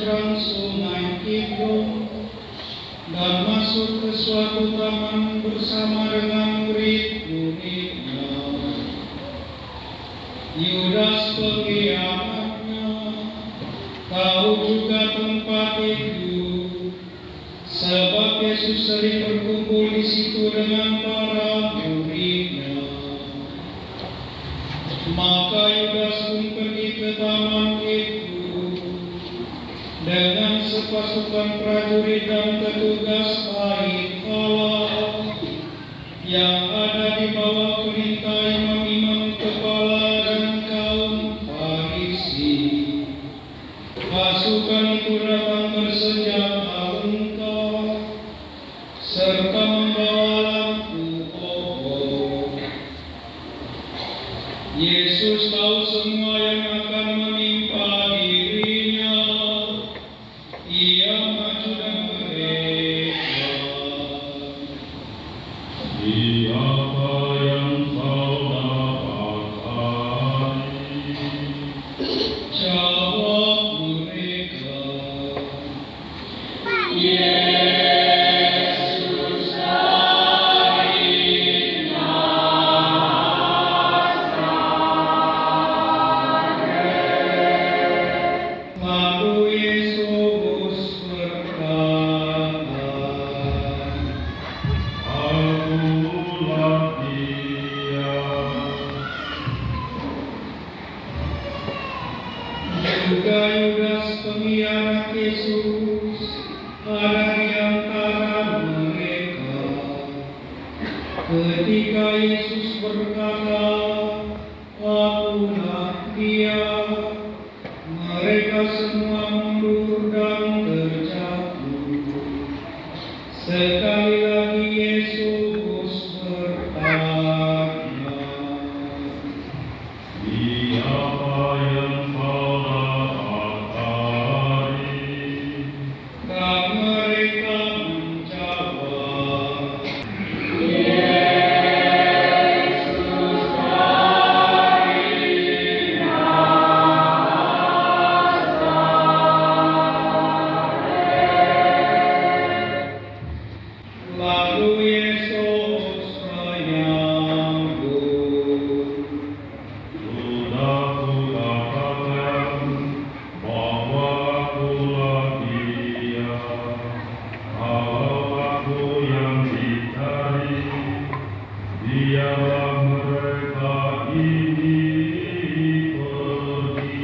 menyeberang sungai Kidron dan masuk ke suatu taman bersama dengan murid-muridnya. Yudas pengkhianatnya tahu juga tempat itu, sebab Yesus sering berkumpul di situ dengan para muridnya. Maka Yudas pun pergi ke taman itu dengan sepasukan prajurit dan petugas bait Allah yang ada di bawah perintah imam-imam kepala dan kaum Farisi. Pasukan itu datang bersenjata lengkap serta membawa lampu obor. Yesus tahu semua yang akan menimpa dirinya. Ia maju dan berkata, "Siapa yang kau dapatkah?" Jawab mereka, "Yesus dari Nazaret." Lalu Yesus berkata, "Akulah Dia." Juga Yudas pengkhianat Yesus ada di antara mereka. Ketika Yesus berkata, "Akulah Dia," mereka semua mundur dan terjatuh. Sekali lagi Yesus bertanya, "Siapa yang kau dapatkah?" Dan mereka menjawab, "Yesus dari Nazaret." Lalu Yesus menyambut, "Sudah kukatakan bahwa Akulah Dia. Kalau Aku yang dicari, biarlah mereka ini pergi."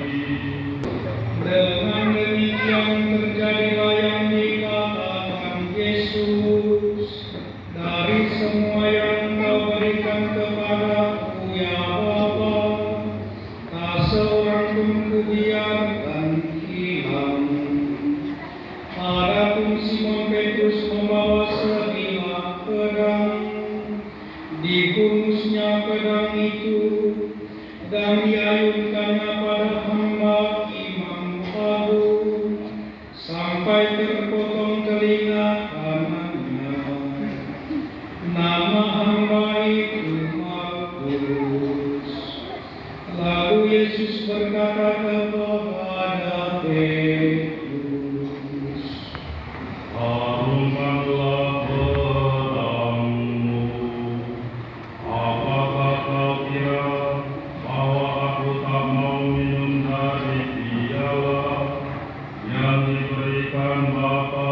Dengan demikian terjadilah yang dikatakan Yesus, "Dari semua yang Engkau berikan kepadaku, ya Bapa, tak seorang pun kubiarkan hilang." Adapun Simon Petrus membawa sebilah pedang. Dihunusnya pedang itu dan diayunkannya pada hamba imam agung sampai terpotong telinga kanannya. Nama hamba itu Malkus. Lalu Yesus berkata kepada Petrus, "Harumkanlah pedangmu. Apakah kau kira bahwa Aku tak mau minum dari piala yang diberikan Bapa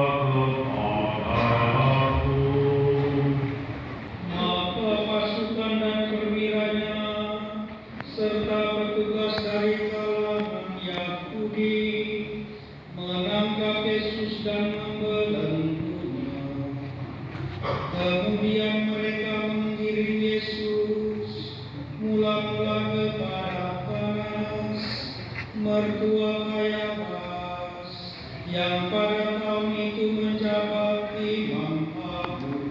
kepadaku?" Maka pasukan dan perwiranya serta petugas dari kalangan Yahudi menangkap Yesus dan membelenggunya. Kemudian mereka menggiring Yesus mula-mula kepada Hanas, mertua Kayafas, yang pada tahun itu menjabat imam agung.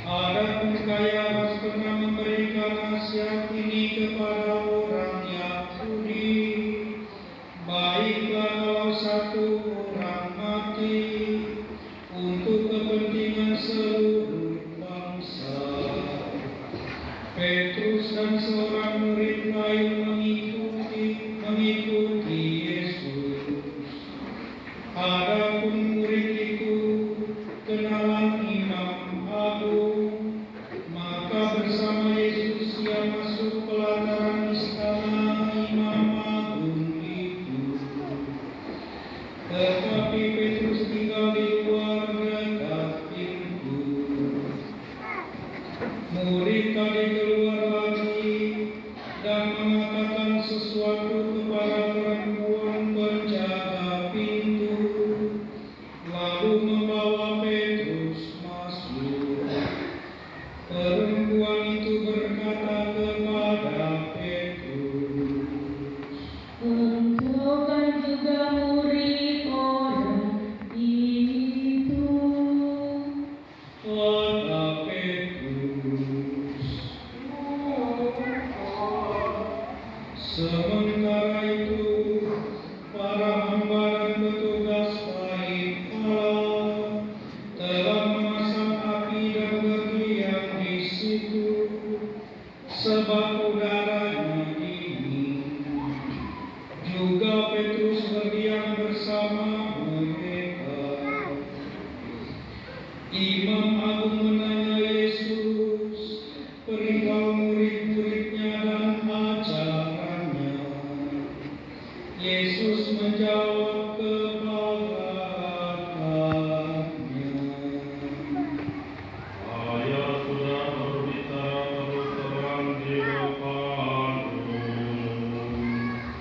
Adapun Kayafas pernah memberikan nasihat ini kepada orang Yahudi, "Baiklah kalau satu orang mati untuk kepentingan seluruh bangsa." Petrus dan seorang murid lain mengikuti Yesus. Adapun murid itu kenalan imam agung, maka bersama Yesus ia masuk pelataran istana imam agung itu. Tetapi Petrus tinggal di luar dekat pintu. Murid tadi keluar lagi dan mengatakan sesuatu kepada perempuan penjaga pintu, lalu membawa Petrus masuk. Perempuan itu berkata kepada Petrus, "Engkau kan juga murid orang itu." kata Petrus. Sementara itu, para hamba dan petugas bait Allah telah memasang api dan berdiam di situ, sebab udaranya dingin. Juga Petrus berdiam bersama mereka. Imam agung menanya Yesus perihal murid-muridnya dan ajarannya. Yesus menjawab kepadanya, Saya sudah berbicara terus terang di depanmu.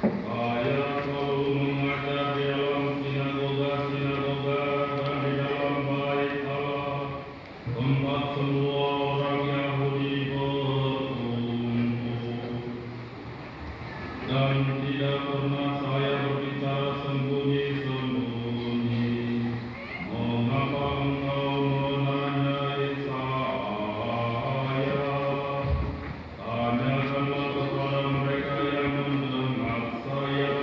Saya selalu mengajar di dalam sinagoga-sinagoga dan di dalam bait Allah, tempat semua orang Yahudi berkumpul. Dan tidak pernah saya berbicara sembunyi-sembunyi. Mengapa engkau menanyai saya? Tanyakanlah kepada mereka yang mendengar saya.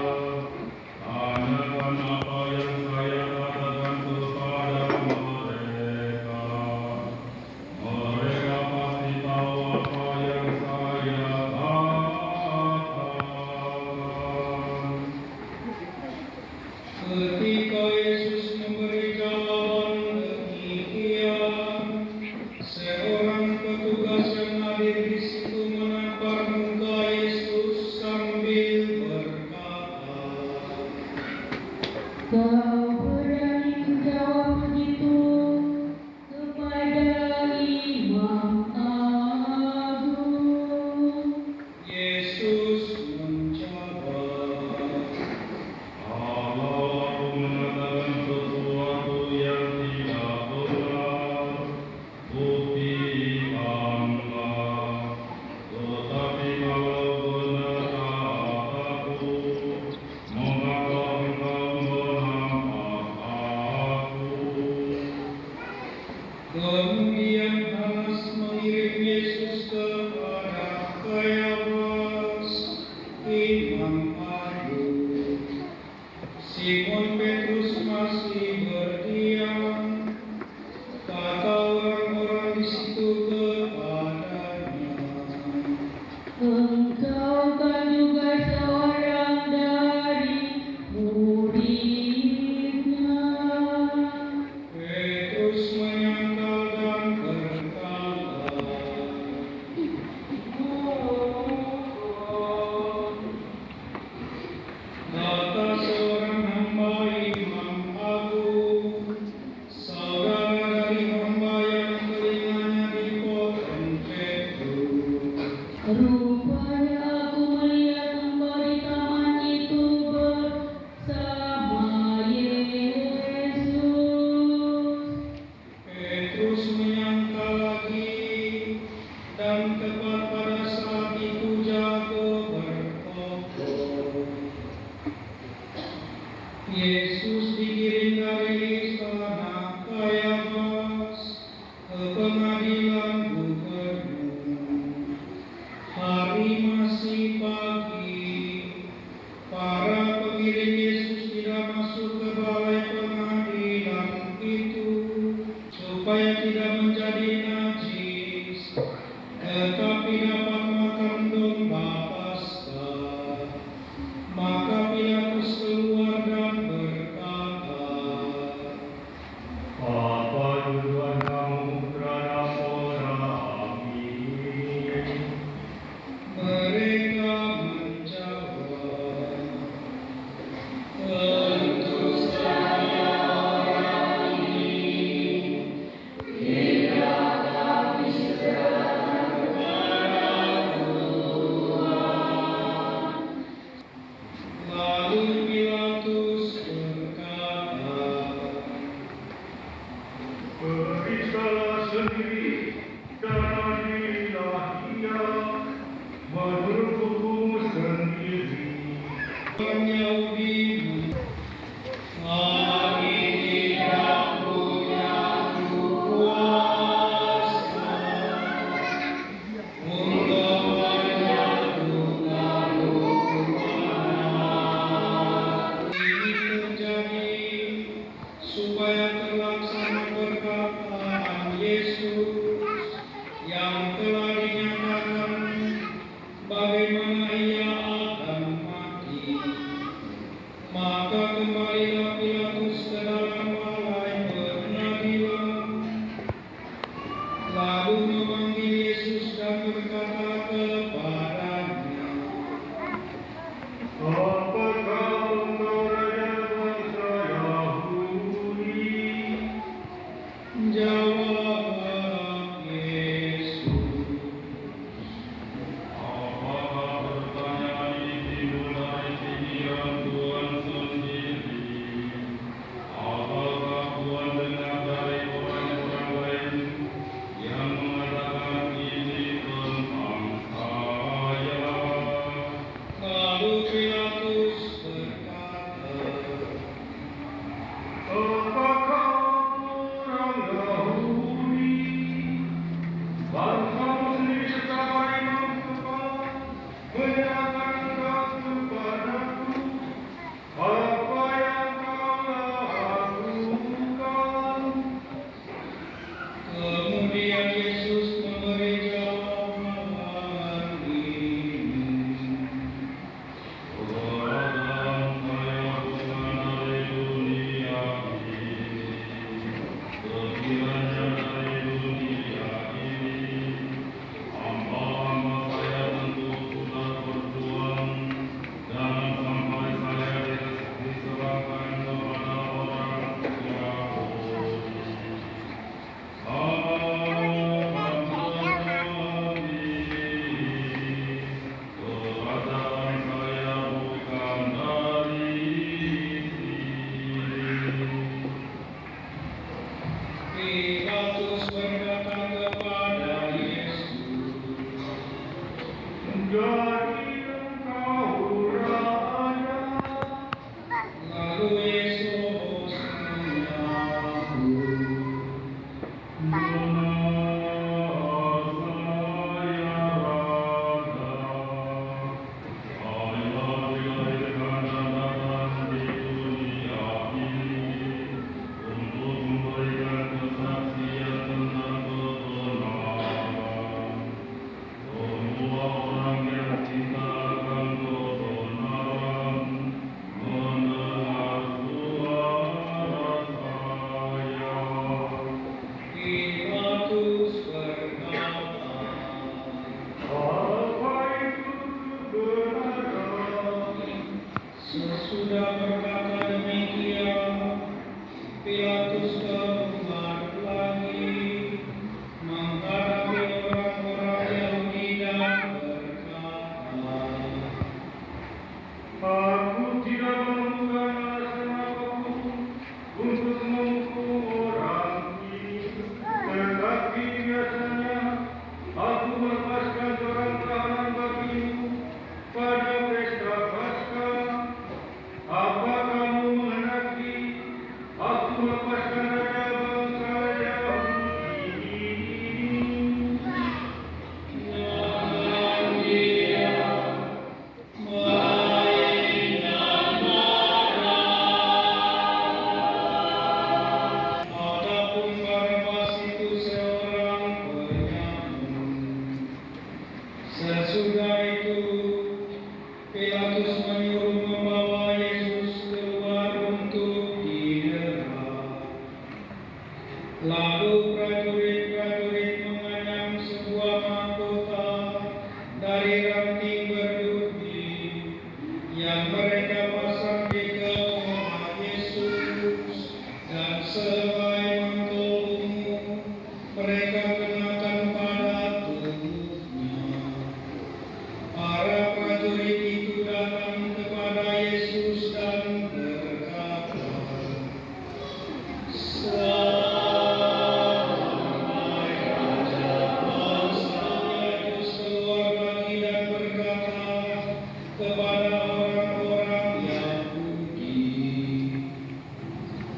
Tanyakan apa yang saya katakan kepada mereka. Mereka pasti tahu apa yang saya katakan. ketika Yesus memberi jawaban demikian, seorang petugas yang hadir di situ menampar muka Yesus sambil berkata, Kau berani menjawab begitu kepada imam agung? Yesus menjawab, Kalau aku mengatakan sesuatu yang tidak benar, buktikanlah. Tetapi kalau benar kataku, mengapa engkau menampak aku? Kemudian Hanas mengirim Yesus kepada Kayafas, imam agung. Simon Petrus masih berdiam. Kata orang-orang di situ kepadanya, Engkau kan juga seorang dari muridnya. Petrus menyangkal dan berkata, kata seorang hamba imam agung, saudara dari hamba yang telinganya dipotong Petrus. Rupanya aku melihat engkau di taman itu bersama Yesus. Petrus menyangkal lagi, dan tepat pada saat itu jago berkokok. Yesus digiring dari istana Kayafas ke pengadilan gubernur. Hari masih pagi. Para pengiring Yesus tidak masuk ke balai pengadilan itu supaya tidak menjadi najis, tetapi dapat makan domba Paskah. Maka Pilatus keluar dan berkata, Pilatus ke dalam balai pengadilan. Lalu memanggil Yesus dan berkata kepadanya, Apakah engkau raja bangsa Yahudi? jawab Yesus, Apakah pertanyaan ini timbul dari pikiran Tuhan sendiri? Apakah Tuhan dengar dari orang-orang lain yang mengatakan ini tentang saya? lalu Pilatus berkata, Apakah orang Yahudi? Bangsamu sendiri secara imam kepala menyerahkan engkau kepadaku. Apa yang kau lakukan? kemudian Yesus memberi jawaban ini, Orang saya bukan dari dunia ini. Sekiranya dari dunia ini, hamba-hamba saya tentu sudah berjuang dan sampai saya diserahkan kepada orang Yahudi. Kerajaan saya bukan dari sini. Pilatus berkata kepada Yesus, Jadi engkau raja. lalu Yesus menjawab, Pilatus berkata, Apa itu kebenaran? sesudah berkata demikian, Pilatus keluar lagi menghadapi orang-orang Yahudi dan berkata, Aku tidak menemukan alasan apapun untuk menghukum orang ini, tetapi biasanya aku melepaskan seorang tahanan bagimu pada pesta Paskah. Apa kamu menghendaki aku melepaskan raja bangsa Yahudi ini? dan dia mainan marah. Adapun Barabas itu seorang penyamun. Sesudah itu Pilatus menyuruh membawa Yesus keluar untuk didera. Lalu prajurit-prajurit menganyam sebuah mahkota dari ranting berduri yang mereka pasang di kepala Yesus, dan selai mantolmu mereka kenakan pada tubuhnya. Para prajurit itu datang kepada Yesus dan berkata, "Sampai raja bangsa." Yesus keluar lagi dan berkata kepada orang-orang Yahudi,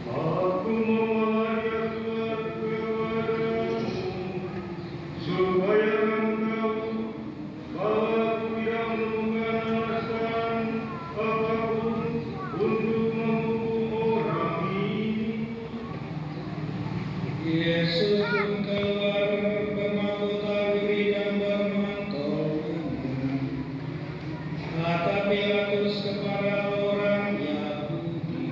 Aku membawa sesuatu kepadamu, supaya engkau bahwa aku tidak menemukan alasan apapun untuk menghukum orang ini. Yesus pun keluar bermahkota duri dan bermantel ungu. Kata Pilatus kepada orang Yahudi,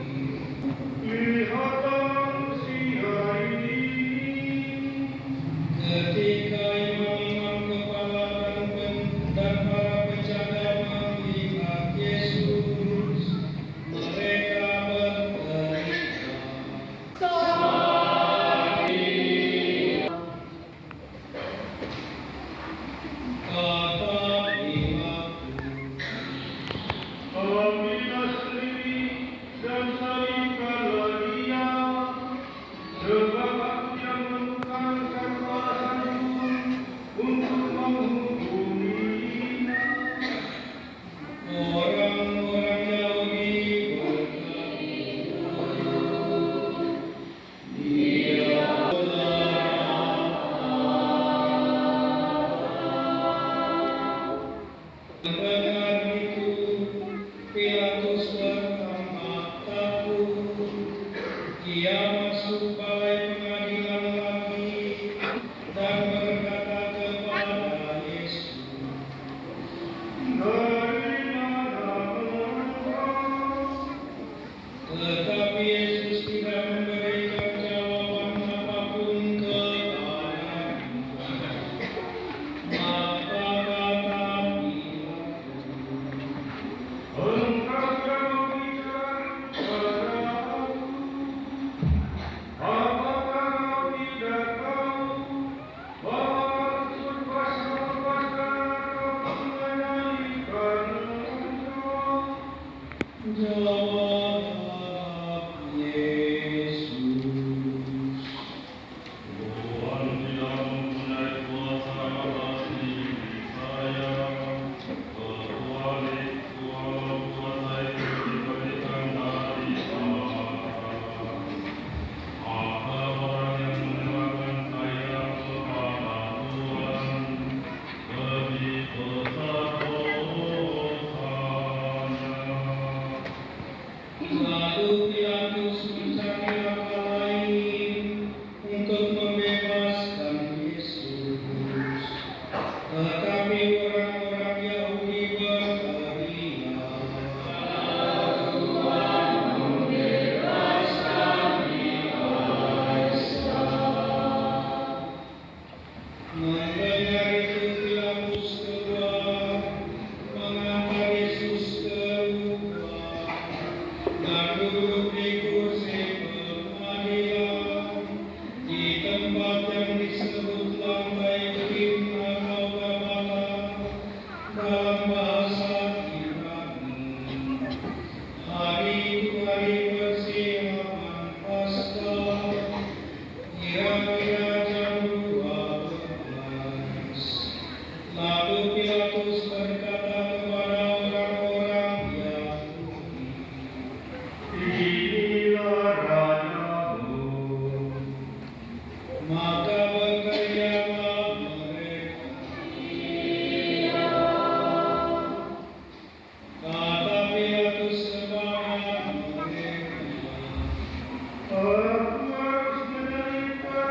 Aku harus menderita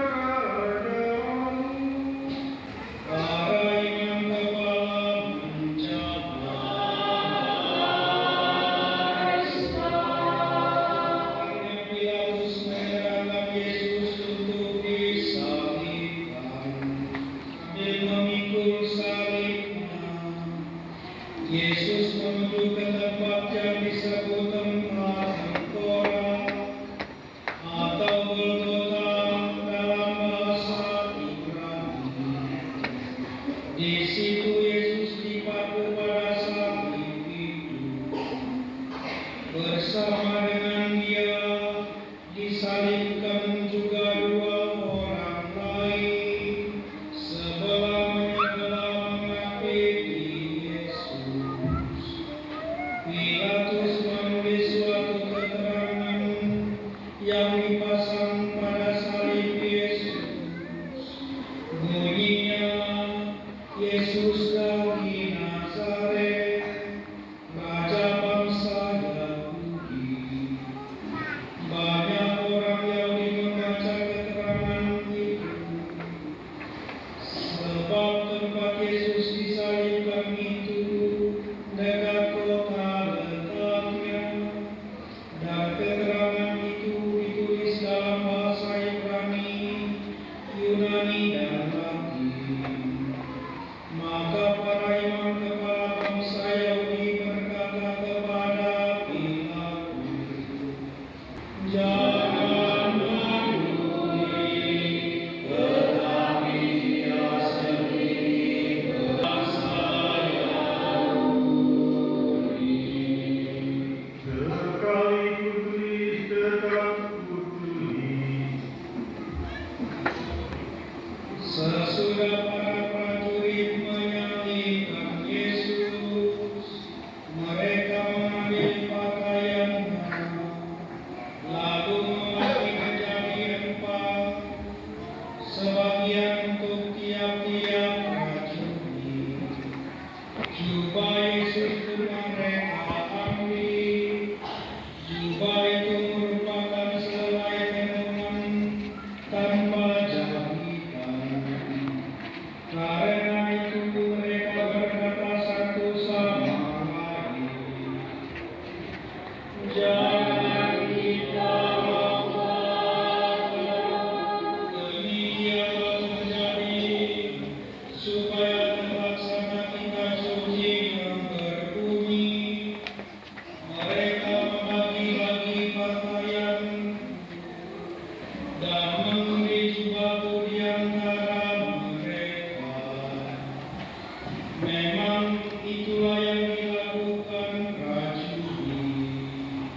padamu. Para imam kepala mencapai Hanya Pilatus menyerahkan Yesus untuk disalibkan. Sambil memikul salibnya, Yesus menuju ke tempat yang disebut tempat tengkorak atau Golgota dalam bahasa Ibrani. Di situ Yesus dipaku pada salib itu. Bersama dengan Dia disalibkan juga dua orang lain, sebelah menyebelah mengapiti Yesus. Pilatus menulis suatu keterangan yang dipasang pada salib Yesus. Bunyinya, Yesus dari Nazaret, Raja bangsa Yahudi. Banyak orang Yahudi membaca keterangan itu, sebab tempat Yesus disalibkan itu dekat kota letaknya, dan keterangan itu ditulis dalam bahasa Ibrani, Yunani, dan Latin. Maka para imam kepala bangsa Yahudi berkata kepada Pilatus, "Jangan peduli, tetapi Dia sendiri bangsa Yahudi." Sekali kutulis tetap kutulis. Sesudah para prajurit menyalibkan Yesus, mereka mengambil pakaiannya, lalu membagi menjadi 4, sebagian untuk tiap-tiap prajurit. Jubah Yesus pun mereka ambil. Jubah itu merupakan selai tenungan tanpa jahitan. Karena itu mereka berkata satu sama lain, "Jangan kita membuat demikianlah terjadi, supaya terlaksana kitab suci yang berbunyi, mereka membagi-bagi pakaian dan mengundi jubahku di antara mereka." Memang itulah yang dilakukan prajurit.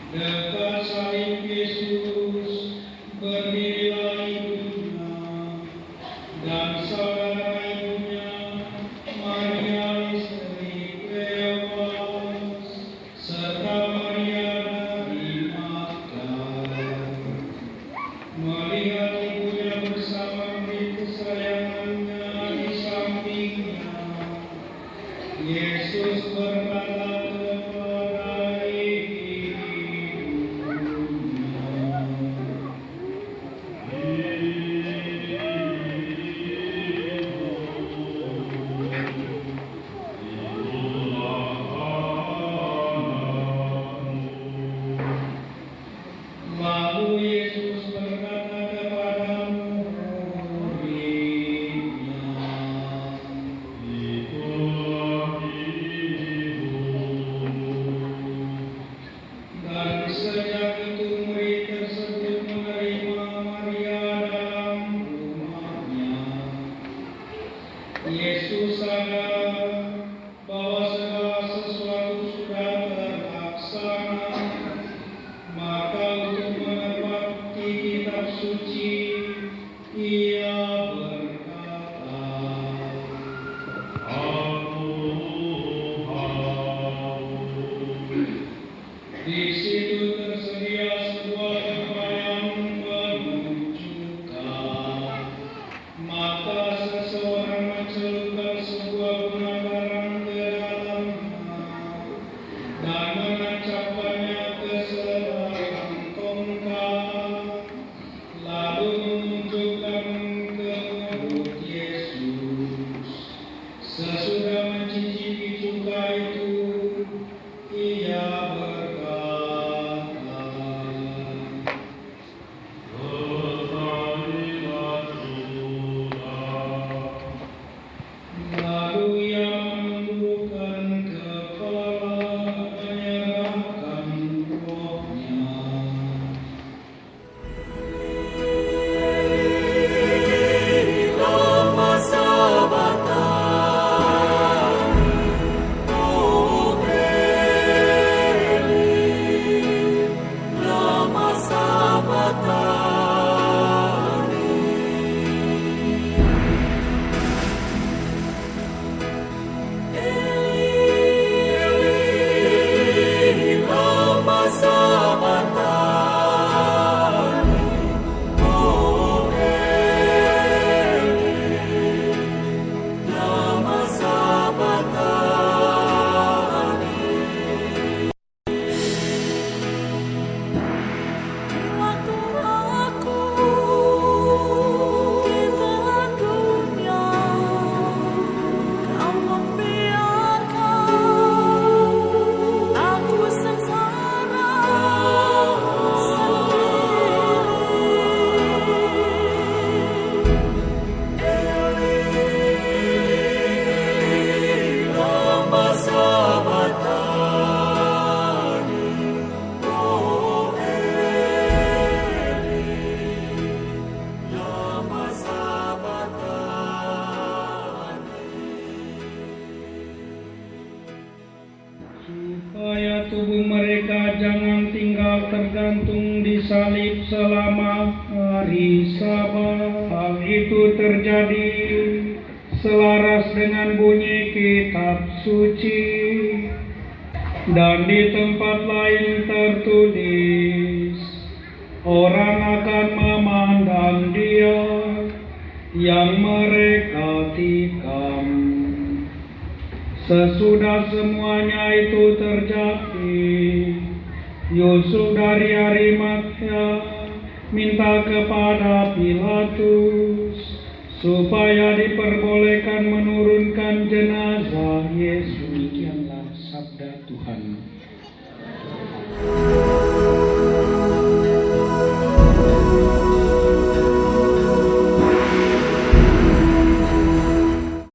Dekat salib Yesus berdirilah ibunya dan saudara ibunya, Maria istri Kleopas, serta Maria dari Magdala. Melihat ibunya bersama murid kesayangannya di sampingnya, Yesus berkata kepada ibunya, lalu Yesus berkata kepada murid-Nya, dan sejak itu murid tersebut menerima Maria dalam rumahnya. Yesus sadar bahwa segala sesuatu sudah terlaksana, maka untuk menepati salib selama hari Sabat. Hal itu terjadi selaras dengan bunyi kitab suci. Dan di tempat lain tertulis, orang akan memandang Dia yang mereka tikam. Sesudah semuanya itu terjadi, Yusuf dari Arimatea minta kepada Pilatus supaya diperbolehkan menurunkan jenazah Yesus. Demikianlah sabda Tuhan.